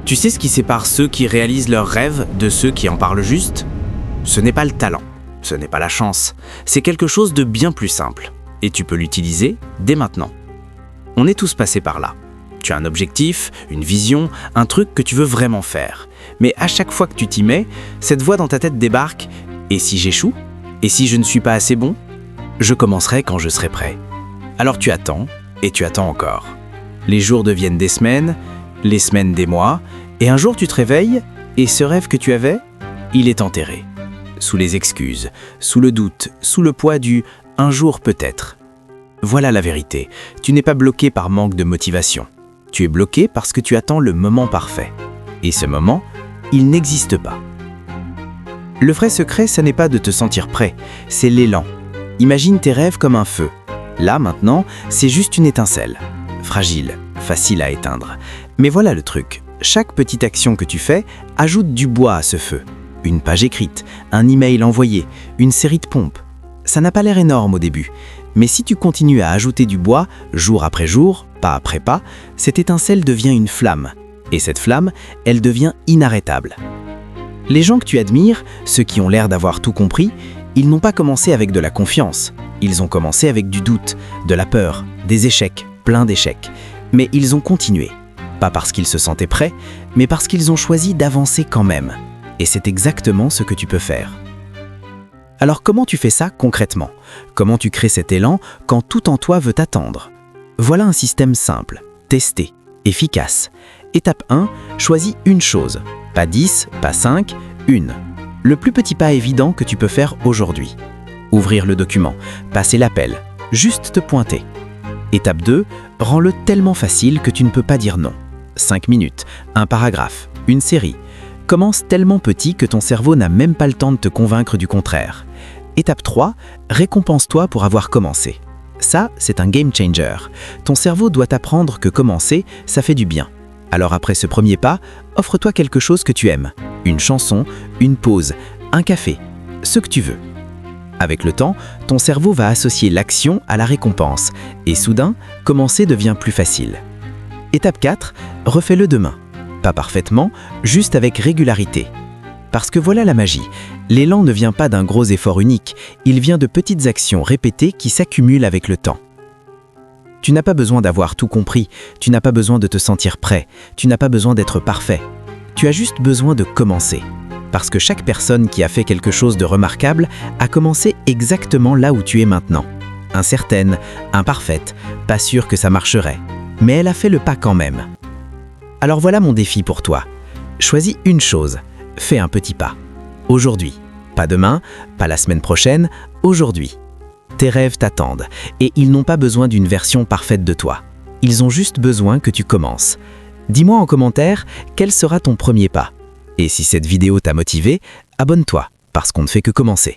Tu sais ce qui sépare ceux qui réalisent leurs rêves de ceux qui en parlent juste? Ce n'est pas le talent, ce n'est pas la chance, c'est quelque chose de bien plus simple. Et tu peux l'utiliser dès maintenant. On est tous passés par là. Tu as un objectif, une vision, un truc que tu veux vraiment faire. Mais à chaque fois que tu t'y mets, cette voix dans ta tête débarque. Et si j'échoue? Et si je ne suis pas assez bon? Je commencerai quand je serai prêt. Alors tu attends, et tu attends encore. Les jours deviennent des semaines, les semaines des mois, et un jour tu te réveilles, et ce rêve que tu avais, il est enterré. Sous les excuses, sous le doute, sous le poids du « un jour peut-être ». Voilà la vérité, tu n'es pas bloqué par manque de motivation. Tu es bloqué parce que tu attends le moment parfait. Et ce moment, il n'existe pas. Le vrai secret, ça n'est pas de te sentir prêt, c'est l'élan. Imagine tes rêves comme un feu. Là, maintenant, c'est juste une étincelle. Fragile, facile à éteindre. Mais voilà le truc, chaque petite action que tu fais ajoute du bois à ce feu. Une page écrite, un email envoyé, une série de pompes. Ça n'a pas l'air énorme au début, mais si tu continues à ajouter du bois, jour après jour, pas après pas, cette étincelle devient une flamme. Et cette flamme, elle devient inarrêtable. Les gens que tu admires, ceux qui ont l'air d'avoir tout compris, ils n'ont pas commencé avec de la confiance. Ils ont commencé avec du doute, de la peur, des échecs, plein d'échecs. Mais ils ont continué. Pas parce qu'ils se sentaient prêts, mais parce qu'ils ont choisi d'avancer quand même. Et c'est exactement ce que tu peux faire. Alors comment tu fais ça concrètement? Comment tu crées cet élan quand tout en toi veut t'attendre? Voilà un système simple, testé, efficace. Étape 1, choisis une chose. Pas 10, pas 5, une. Le plus petit pas évident que tu peux faire aujourd'hui. Ouvrir le document, passer l'appel, juste te pointer. Étape 2, rends-le tellement facile que tu ne peux pas dire non. 5 minutes, un paragraphe, une série. Commence tellement petit que ton cerveau n'a même pas le temps de te convaincre du contraire. Étape 3, récompense-toi pour avoir commencé. Ça, c'est un game changer. Ton cerveau doit apprendre que commencer, ça fait du bien. Alors après ce premier pas, offre-toi quelque chose que tu aimes. Une chanson, une pause, un café, ce que tu veux. Avec le temps, ton cerveau va associer l'action à la récompense. Et soudain, commencer devient plus facile. Étape 4, refais-le demain. Pas parfaitement, juste avec régularité. Parce que voilà la magie. L'élan ne vient pas d'un gros effort unique, il vient de petites actions répétées qui s'accumulent avec le temps. Tu n'as pas besoin d'avoir tout compris, tu n'as pas besoin de te sentir prêt, tu n'as pas besoin d'être parfait. Tu as juste besoin de commencer. Parce que chaque personne qui a fait quelque chose de remarquable a commencé exactement là où tu es maintenant. Incertaine, imparfaite, pas sûre que ça marcherait. Mais elle a fait le pas quand même. Alors voilà mon défi pour toi. Choisis une chose, fais un petit pas. Aujourd'hui. Pas demain, pas la semaine prochaine, aujourd'hui. Tes rêves t'attendent et ils n'ont pas besoin d'une version parfaite de toi. Ils ont juste besoin que tu commences. Dis-moi en commentaire quel sera ton premier pas. Et si cette vidéo t'a motivé, abonne-toi parce qu'on ne fait que commencer.